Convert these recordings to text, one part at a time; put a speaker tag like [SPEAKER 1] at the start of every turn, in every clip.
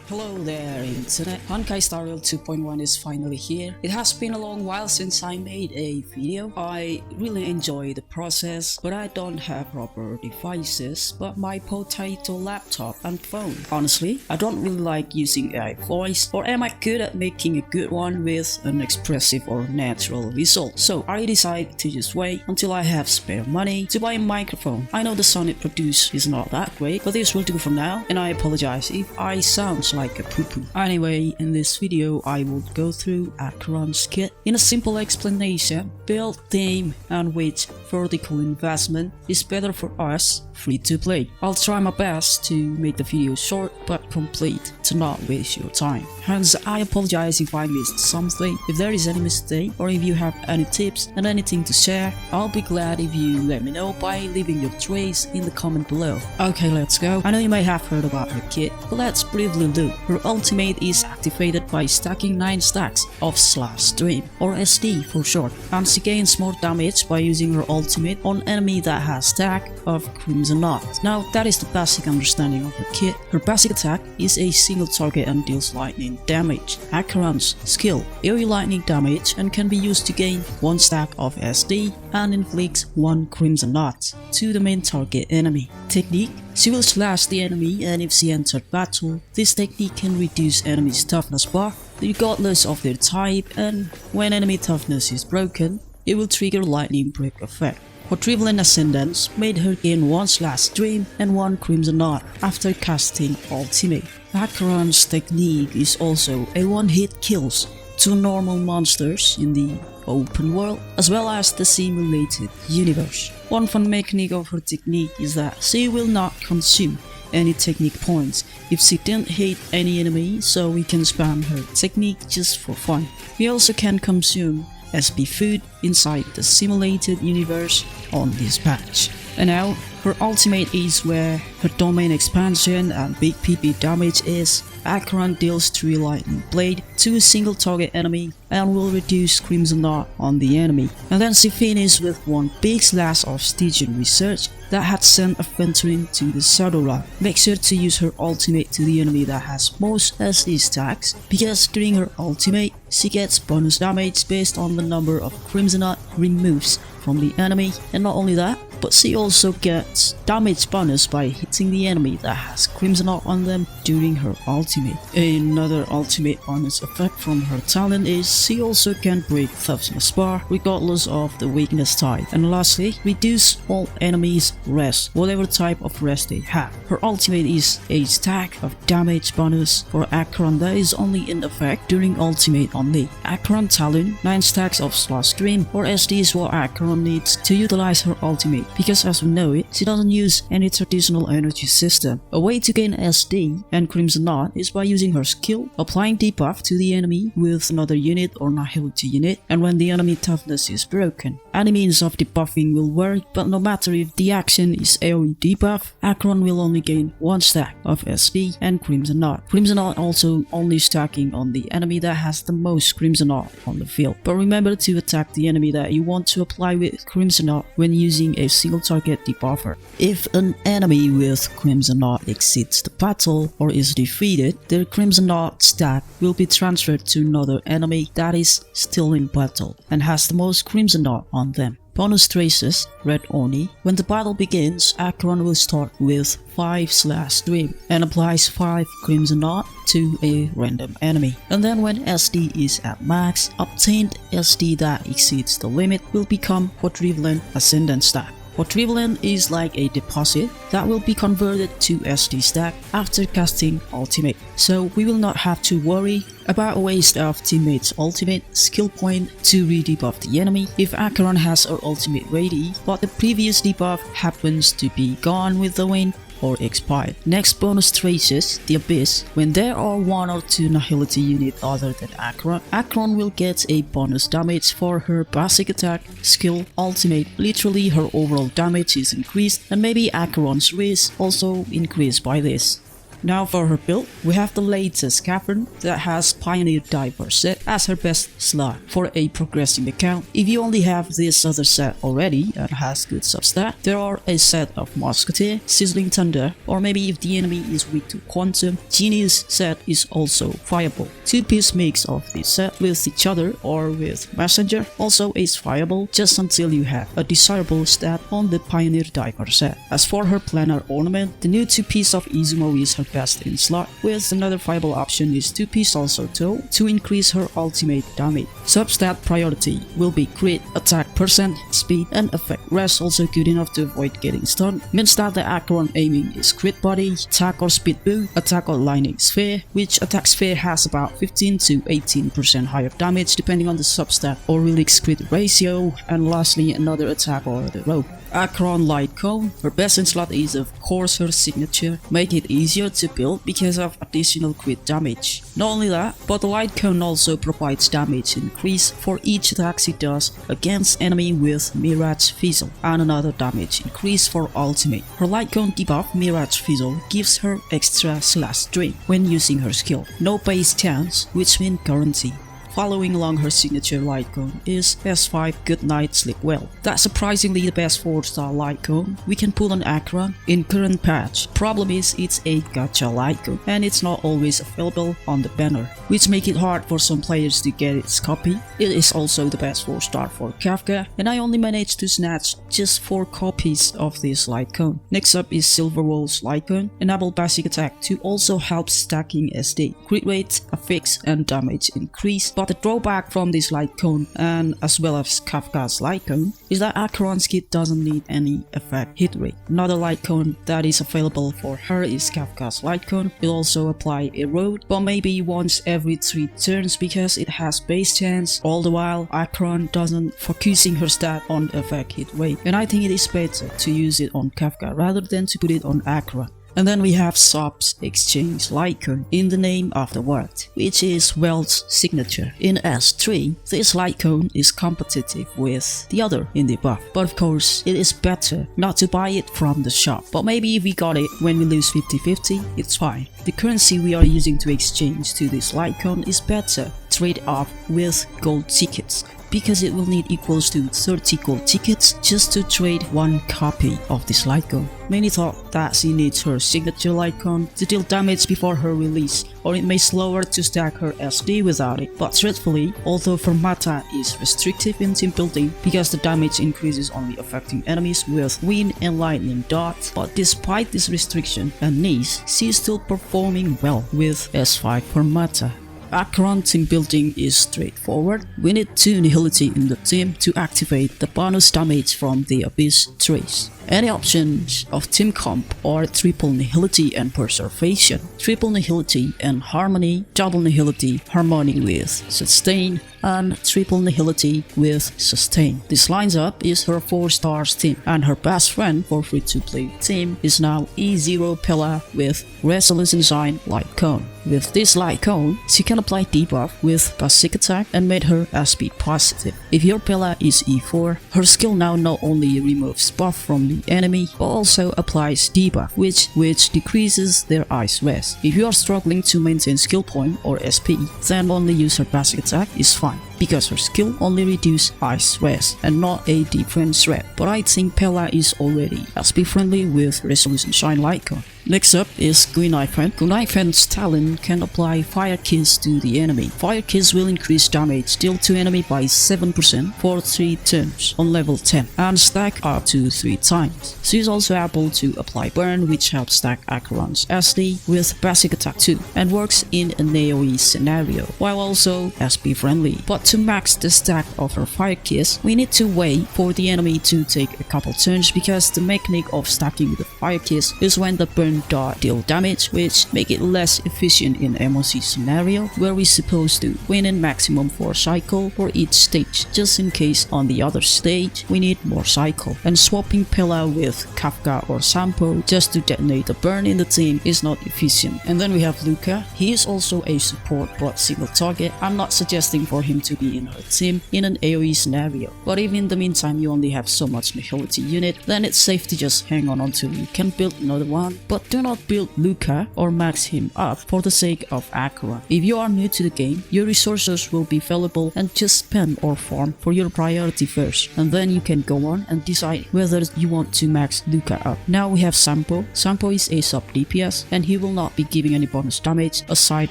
[SPEAKER 1] Hello there internet, Honkai Star Rail 2.1 is finally here. It has been a long while since I made a video. I really enjoy the process, but I don't have proper devices but my potato laptop and phone. Honestly, I don't really like using AI voice, or am I good at making a good one with an expressive or natural result? So I decided to just wait until I have spare money to buy a microphone. I know the sound it produces is not that great, but this will do for now, and I apologize if I sound like a poopoo. Anyway, in this video I will go through Acheron Kit in a simple explanation, build theme, and which vertical investment is better for us free to play. I'll try my best to make the video short but complete to not waste your time. Hence, I apologize if I missed something. If there is any mistake or if you have any tips and anything to share, I'll be glad if you let me know by leaving your trace in the comment below. Okay, let's go. I know you may have heard about her kit, but let's briefly look. Her ultimate is activated by stacking 9 stacks of /stream, or SD for short, and she gains more damage by using her ultimate on enemy that has stack of Crimson Knot. Now that is the basic understanding of her kit. Her basic attack is a single target and deals lightning damage. Acheron's skill, area lightning damage, and can be used to gain 1 stack of SD and inflicts 1 Crimson Knot to the main target enemy. Technique, she will slash the enemy, and if she entered battle, this technique can reduce enemy's toughness bar regardless of their type, and when enemy toughness is broken, it will trigger lightning break effect. Quadrivalent Ascendance made her gain 1 /stream and 1 Crimson Knot after casting ultimate. Acheron's technique is also a one-hit kills 2 normal monsters in the open world as well as the simulated universe. One fun mechanic of her technique is that she will not consume any technique points if she didn't hit any enemy, so we can spam her technique just for fun. We also can consume SP food inside the simulated universe on this patch. And now, her ultimate is where her domain expansion and big PP damage is. Acheron deals 3 lightning blade to a single target enemy and will reduce Crimson Knot on the enemy. And then she finishes with 1 big slash of Stygian research that had sent a Venturing to the Shadow Realm. Make sure to use her ultimate to the enemy that has most SD stacks, because during her ultimate, she gets bonus damage based on the number of Crimson Knot removes from the enemy, and not only that, but she also gets damage bonus by hitting the enemy that has Crimson Knot on them during her ultimate. Another ultimate bonus effect from her talent is she also can break toughness bar regardless of the weakness type. And lastly, reduce all enemies rest, whatever type of rest they have. Her ultimate is a stack of damage bonus for Acheron that is only in effect during ultimate only. Acheron talent, 9 stacks of /stream or SD is what Acheron needs to utilize her ultimate, because as we know it, she doesn't use any traditional energy system. A way to gain SD and Crimson Knot is by using her skill, applying debuff to the enemy with another unit or nihility unit, and when the enemy toughness is broken. Any means of debuffing will work, but no matter if the action is AoE debuff, Acheron will only gain 1 stack of SD and Crimson Knot. Crimson Knot also only stacking on the enemy that has the most Crimson Knot on the field. But remember to attack the enemy that you want to apply with Crimson Knot when using a single target debuffer. If an enemy with Crimson Knot exits the battle or is defeated, their Crimson Knot stack will be transferred to another enemy that is still in battle and has the most Crimson Knot on them. Bonus traces, Red Oni. When the battle begins, Acheron will start with 5 /stream and applies 5 Crimson Knot to a random enemy. And then when SD is at max, obtained SD that exceeds the limit will become Quadrivalent Ascendant stack. Quadrivalent is like a deposit that will be converted to SD stack after casting ultimate, so we will not have to worry about a waste of teammates' ultimate skill point to re-debuff the enemy if Acheron has her ultimate ready, but the previous debuff happens to be gone with the win or expired. Next bonus traces, the Abyss. When there are 1 or 2 nihility units other than Acheron, Acheron will get a bonus damage for her basic attack, skill, ultimate. Literally her overall damage is increased, and maybe Acheron's risk also increased by this. Now for her build, we have the latest Acheron that has Pioneer Diver set as her best slot for a progressing account. If you only have this other set already and has good substat, there are a set of Musketeer, Sizzling Thunder, or maybe if the enemy is weak to Quantum, Genius set is also viable. Two-piece mix of this set with each other or with Messenger also is viable just until you have a desirable stat on the Pioneer Diver set. As for her planar ornament, the new two-piece of Izumo is her best in slot, with another viable option is two-piece also Toe to increase her ultimate damage. Substat priority will be crit, attack percent, speed, and effect rest also good enough to avoid getting stunned. Means that the Acheron aiming is crit body, attack or speed boost, attack or lightning sphere, which attack sphere has about 15 to 18% higher damage depending on the substat or Relics crit ratio, and lastly another attack or the rope. Acheron Light Cone, her best in slot is of course her signature, make it easier to build because of additional crit damage. Not only that, but the Light Cone also provides damage increase for each attack she does against enemy with Mirage Fizzle, and another damage increase for ultimate. Her Light Cone debuff Mirage Fizzle gives her extra slash strength when using her skill. No base chance, which means guarantee. Following along her signature light cone is S5 Good Night Sleep Well. That's surprisingly the best 4-star light cone we can pull on Acheron in current patch. Problem is it's a gacha light cone and it's not always available on the banner, which make it hard for some players to get its copy. It is also the best 4-star for Kafka, and I only managed to snatch just 4 copies of this light cone. Next up is Silver Wolf's light cone. Enable basic attack to also help stacking SD. Crit rate, affix, and damage increase. But the drawback from this light cone, and as well as Kafka's light cone, is that Acheron's kit doesn't need any effect hit rate. Another light cone that is available for her is Kafka's light cone. It also apply erode, but maybe once every 3 turns because it has base chance. All the while, Acheron doesn't focusing her stat on effect hit rate, and I think it is better to use it on Kafka rather than to put it on Acheron. And then we have Sob's Exchange light cone in the name of the word, which is Welt's signature. In S3, this light cone is competitive with the other in the buff, but of course it is better not to buy it from the shop. But maybe if we got it when we lose 50-50, it's fine. The currency we are using to exchange to this light cone is better trade off with gold tickets, because it will need equals to 30 gold tickets just to trade 1 copy of this light cone. Many thought that she needs her signature light cone to deal damage before her release, or it may slow her to stack her SD without it. But truthfully, although Fermata is restrictive in team building because the damage increases only affecting enemies with wind and lightning dot, but despite this restriction and needs, she is still performing well with S5 Fermata. Acheron team building is straightforward. We need 2 Nihility in the team to activate the bonus damage from the Abyss trace. Any options of team comp are triple Nihility and Preservation, triple Nihility and Harmony, double Nihility, Harmony with Sustain, and triple Nihility with Sustain. This lines up is her 4-star team, and her best friend for free-to-play team is now E0 Pella with Resolution Sign Light Cone. With this light cone, she can apply debuff with basic attack and make her SP positive. If your Pella is E4, her skill now not only removes buff from the enemy, but also applies debuff, which decreases their ice rest. If you are struggling to maintain skill point or SP, then only use her basic attack is fine, because her skill only reduces ice rest and not a defense threat. But I think Pella is already SP friendly with Resolution Shine Light Cone. Next up is Guinaifen. Guinaifen's talent can apply Fire Kiss to the enemy. Fire Kiss will increase damage dealt to enemy by 7% for 3 turns on level 10 and stack up to 3 times. She is also able to apply Burn, which helps stack Acheron's SD with basic attack too, and works in an AoE scenario, while also SP friendly. But to max the stack of her Fire Kiss, we need to wait for the enemy to take a couple turns, because the mechanic of stacking the Fire Kiss is when the Burn dot deal damage, which make it less efficient in MOC scenario, where we supposed to win in maximum 4 cycle for each stage, just in case on the other stage we need more cycle. And swapping Pella with Kafka or Sampo just to detonate the burn in the team is not efficient. And then we have Luca. He is also a support but single target. I'm not suggesting for him to to be in her team in an AoE scenario. But if in the meantime you only have so much nihility unit, then it's safe to just hang on until you can build another one. But do not build Luca or max him up for the sake of Acheron. If you are new to the game, your resources will be valuable, and just spend or farm for your priority first, and then you can go on and decide whether you want to max Luca up. Now we have Sampo. Sampo is a sub DPS, and he will not be giving any bonus damage aside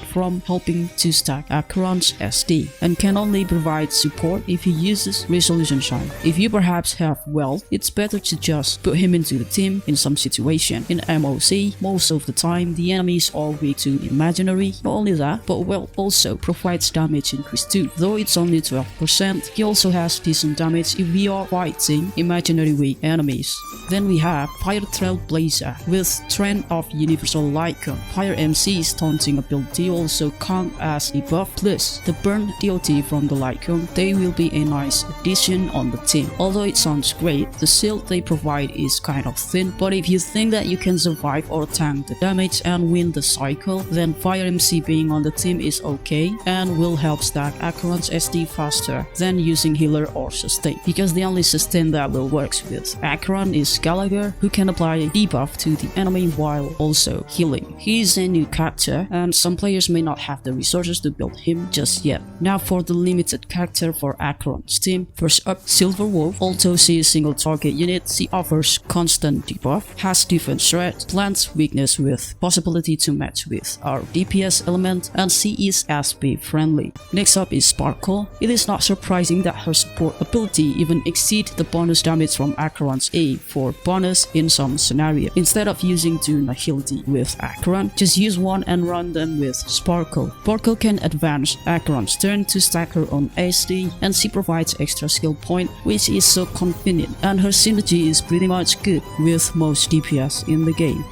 [SPEAKER 1] from helping to stack Acheron's SD, and can only provide support if he uses Resolution Shine. If you perhaps have wealth, it's better to just put him into the team in some situation. In MOC, most of the time the enemy is all weak to imaginary. Not only that, but wealth also provides damage increase too. Though it's only 12%, he also has decent damage if we are fighting imaginary weak enemies. Then we have Fire Trailblazer with Trend of Universal Lycan. Fire MC's taunting ability also count as a buff, plus the burn DOT from the Lycan. They will be a nice addition on the team. Although it sounds great, the shield they provide is kind of thin, but if you think that you can survive or tank the damage and win the cycle, then Fire MC being on the team is okay and will help stack Acheron's SD faster than using healer or sustain, because the only sustain that will work with Acheron is Gallagher, who can apply a debuff to the enemy while also healing. He is a new character, and some players may not have the resources to build him just yet. Now for the limited character for Acheron's team. First up, Silver Wolf. Although she is single target unit, she offers constant debuff, has defense threat, plants weakness with possibility to match with our DPS element, and she is SP friendly. Next up is Sparkle. It is not surprising that her support ability even exceeds the bonus damage from Acheron's A for bonus in some scenario. Instead of using two nihility with Acheron, just use one and run them with Sparkle. Sparkle can advance Acheron's turn to stack her own SD, and she provides extra skill point, which is so convenient, and her synergy is pretty much good with most DPS in the game.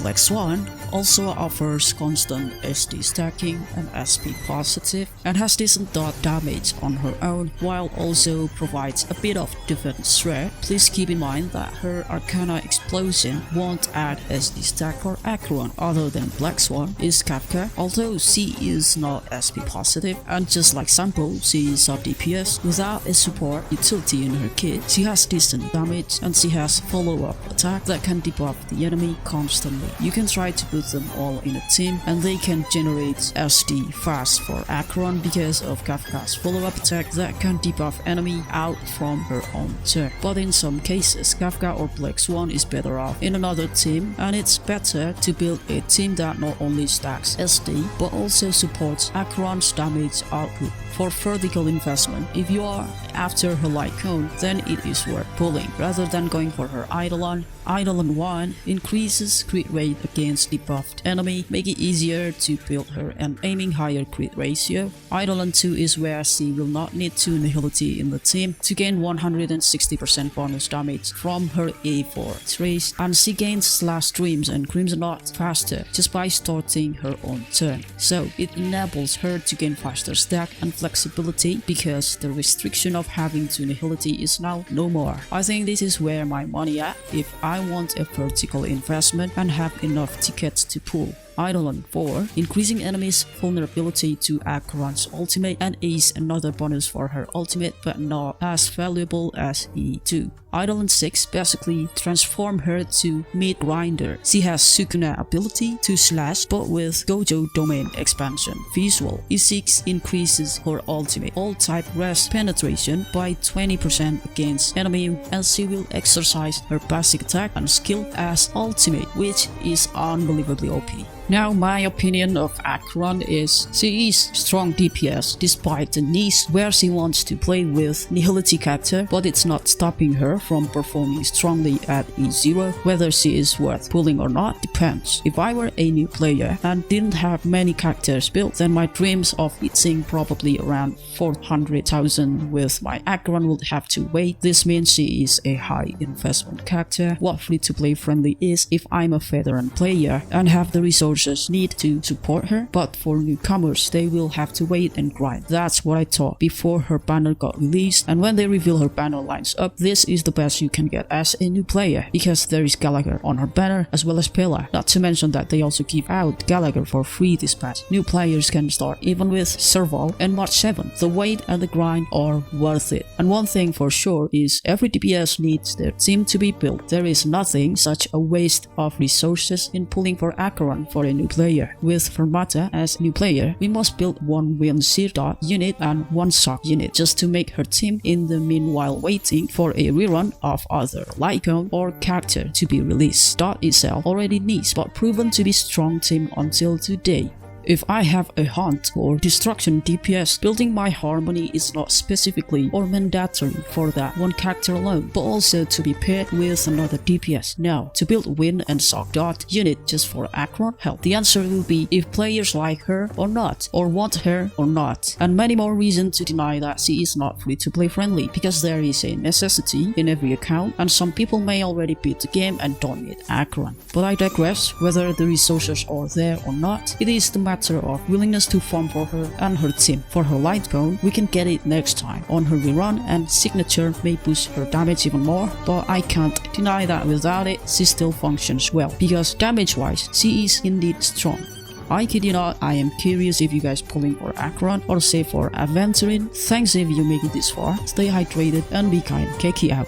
[SPEAKER 1] Black Swan also offers constant SD stacking and SP positive, and has decent dot damage on her own, while also provides a bit of defense threat. Please keep in mind that her Arcana Explosion won't add SD stack for Acheron. Other than Black Swan is Kafka. Although she is not SP positive, and just like Sampo, she is sub DPS without a support utility in her kit, she has decent damage, and she has follow-up attack that can debuff the enemy constantly. You can try to put them all in a team, and they can generate SD fast for Acheron because of Kafka's follow-up attack that can debuff enemy out from her own turn. But in some cases, Kafka or Black Swan is better off in another team, and it's better to build a team that not only stacks SD but also supports Acheron's damage output. For vertical investment, if you are after her Lycan, then it is worth pulling rather than going for her Eidolon. Eidolon 1 increases crit rate against debuffed enemy, make it easier to build her and aiming higher crit ratio. Eidolon 2 is where she will not need 2 nihility in the team to gain 160% bonus damage from her A4 trace, and she gains slash dreams and crimson art faster just by starting her own turn. So it enables her to gain faster stack and flexibility because the restriction of having 2 nihility is now no more. I think this is where my money at if I want a vertical investment and have enough tickets to pull. Eidolon 4, increasing enemies' vulnerability to Acheron's ultimate, and is another bonus for her ultimate but not as valuable as E2. Eidolon 6 basically transform her to mid grinder. She has Sukuna ability to slash but with Gojo domain expansion visual. E6 increases her ultimate all type rest penetration by 20% against enemy, and she will exercise her basic attack and skill as ultimate, which is unbelievably OP. Now my opinion of Acheron is she is strong DPS despite the niche where she wants to play with nihility character, but it's not stopping her from performing strongly at E0. Whether she is worth pulling or not depends. If I were a new player and didn't have many characters built, then my dreams of hitting probably around 400,000 with my Acheron would have to wait. This means she is a high investment character. What free to play friendly is if I'm a veteran player and have the resources resources needed to support her, but for newcomers, they will have to wait and grind. That's what I thought before her banner got released, and when they reveal her banner lines up, this is the best you can get as a new player, because there is Gallagher on her banner as well as Pillar. Not to mention that they also give out Gallagher for free this patch. New players can start even with Serval and March 7. The wait and the grind are worth it. And one thing for sure is every DPS needs their team to be built. There is nothing such a waste of resources in pulling for Acheron for a new player. With Fermata as a new player, we must build one Win Sirdot unit and one Sock unit just to make her team in the meanwhile waiting for a rerun of other Lycone or character to be released. Dot itself already needs but proven to be strong team until today. If I have a hunt or destruction DPS, building my harmony is not specifically or mandatory for that one character alone, but also to be paired with another DPS. Now, to build Win and Sock Dot unit just for Acheron help. The answer will be if players like her or not, or want her or not, and many more reasons to deny that she is not free-to-play friendly, because there is a necessity in every account, and some people may already beat the game and don't need Acheron. But I digress. Whether the resources are there or not, it is the matter of willingness to farm for her and her team. For her light cone, we can get it next time on her rerun, and signature may boost her damage even more, but I can't deny that without it, she still functions well, because damage wise, she is indeed strong. I kid you not, I am curious if you guys pulling for Acheron or say for Aventurin. Thanks if you make it this far, stay hydrated and be kind. Keki out.